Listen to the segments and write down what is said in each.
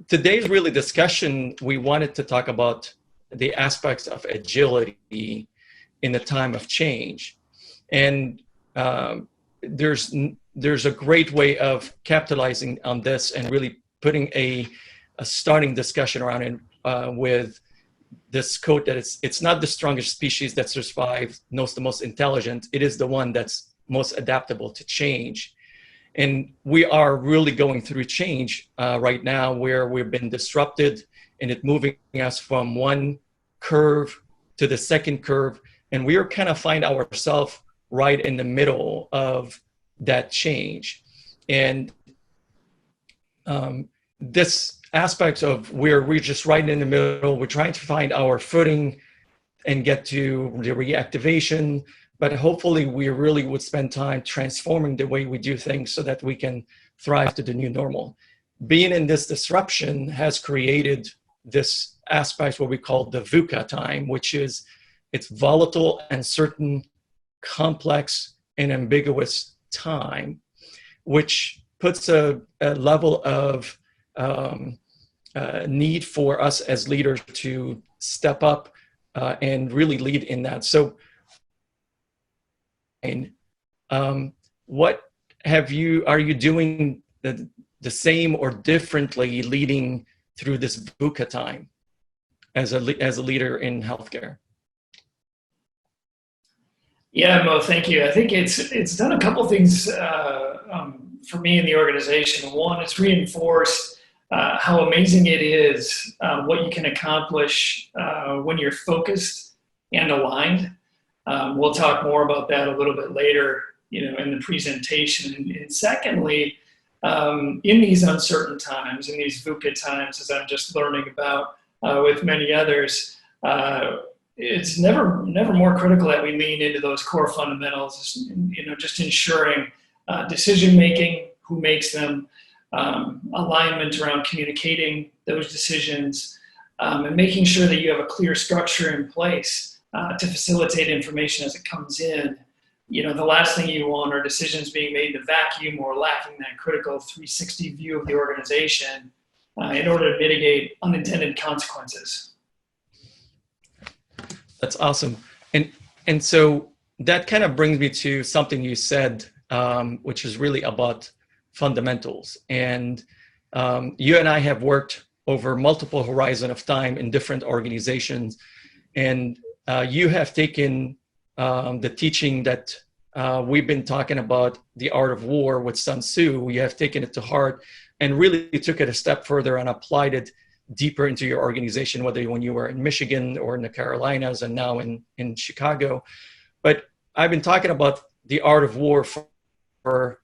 today's really discussion, we wanted to talk about the aspects of agility in the time of change. And there's a great way of capitalizing on this and really putting a starting discussion around it with this quote that it's not the strongest species that survives, nor the most intelligent. It is the one that's most adaptable to change. And we are really going through change right now, where we've been disrupted and it moving us from one curve to the second curve. And we are kind of find ourselves right in the middle of that change. And this aspect of where we're just right in the middle, we're trying to find our footing and get to the reactivation, but hopefully we really would spend time transforming the way we do things so that we can thrive to the new normal. Being in this disruption has created this aspect, what we call the VUCA time, which is it's volatile, uncertain, complex, and ambiguous time, which puts a level of need for us as leaders to step up and really lead in that. So, what are you doing the same or differently leading through this VUCA time as a leader in healthcare? Yeah, Mo, thank you. I think it's done a couple things for me in the organization. One, it's reinforced how amazing it is what you can accomplish when you're focused and aligned. We'll talk more about that a little bit later, in the presentation. And secondly, in these uncertain times, in these VUCA times, as I'm just learning about with many others, it's never more critical that we lean into those core fundamentals. Just ensuring decision making, who makes them, alignment around communicating those decisions, and making sure that you have a clear structure in place to facilitate information as it comes in. The last thing you want are decisions being made in a vacuum or lacking that critical 360 view of the organization in order to mitigate unintended consequences. That's awesome. And so that kind of brings me to something you said, which is really about fundamentals. And you and I have worked over multiple horizons of time in different organizations. And you have taken the teaching that we've been talking about, The Art of War with Sun Tzu. You have taken it to heart and really took it a step further and applied it deeper into your organization, whether when you were in Michigan or in the Carolinas and now in Chicago. But I've been talking about The Art of War for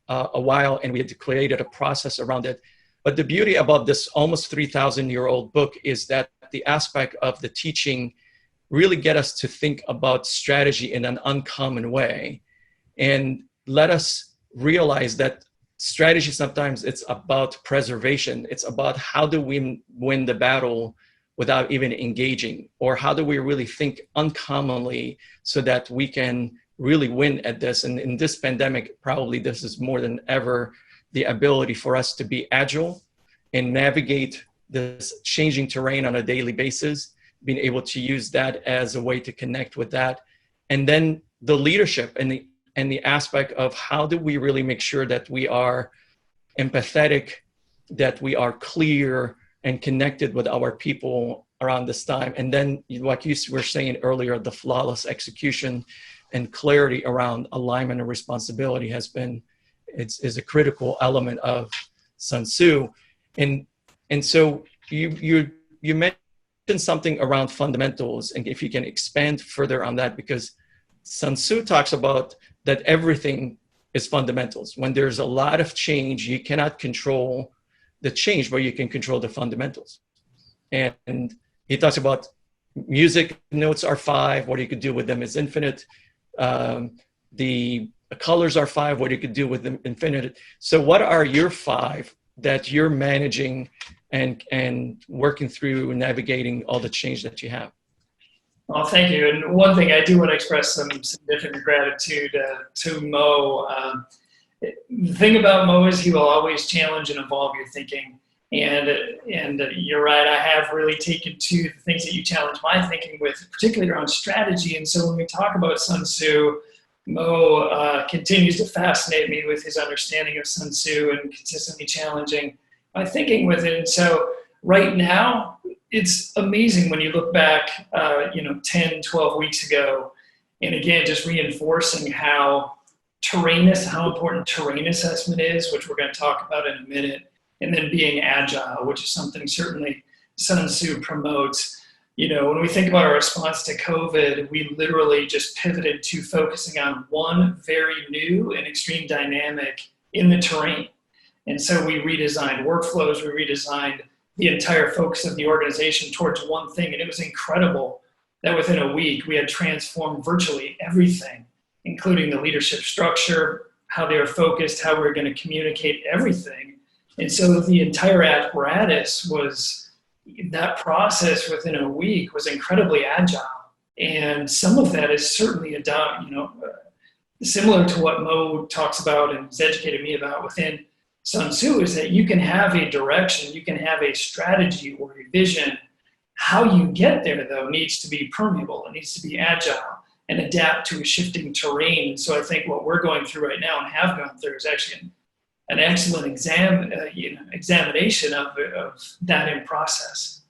a while, and we had created a process around it. But the beauty about this almost 3,000-year-old book is that the aspect of the teaching really get us to think about strategy in an uncommon way and let us realize that strategy sometimes it's about preservation. It's about how do we win the battle without even engaging, or how do we really think uncommonly so that we can really win at this. And in this pandemic, probably this is more than ever the ability for us to be agile and navigate this changing terrain on a daily basis, being able to use that as a way to connect with that. And then the leadership and the aspect of how do we really make sure that we are empathetic, that we are clear and connected with our people around this time. And then like you were saying earlier, the flawless execution and clarity around alignment and responsibility is a critical element of Sun Tzu. And so you mentioned something around fundamentals, and if you can expand further on that, because Sun Tzu talks about that everything is fundamentals. When there's a lot of change, you cannot control the change, but you can control the fundamentals. And he talks about music notes are 5, what you could do with them is infinite. The colors are 5, what you could do with them infinite. So what are your 5 that you're managing and working through navigating all the change that you have? Well, thank you. And one thing I do want to express some significant gratitude to Mo. The thing about Mo is he will always challenge and evolve your thinking. And you're right, I have really taken to the things that you challenge my thinking with, particularly around strategy. And so when we talk about Sun Tzu, Mo continues to fascinate me with his understanding of Sun Tzu and consistently challenging my thinking with it. And so right now, it's amazing when you look back, 10, 12 weeks ago, and again, just reinforcing how important terrain assessment is, which we're going to talk about in a minute, and then being agile, which is something certainly Sun Tzu promotes. When we think about our response to COVID, we literally just pivoted to focusing on one very new and extreme dynamic in the terrain. And so we redesigned workflows, we redesigned the entire focus of the organization towards one thing. And it was incredible that within a week, we had transformed virtually everything, including the leadership structure, how they were focused, how we were going to communicate everything. And so the entire apparatus that process within a week was incredibly agile. And some of that is certainly similar to what Mo talks about and has educated me about within Sun Tzu, is that you can have a direction, you can have a strategy or a vision. How you get there, though, needs to be permeable. It needs to be agile and adapt to a shifting terrain. So I think what we're going through right now and have gone through is actually an excellent examination of that in process.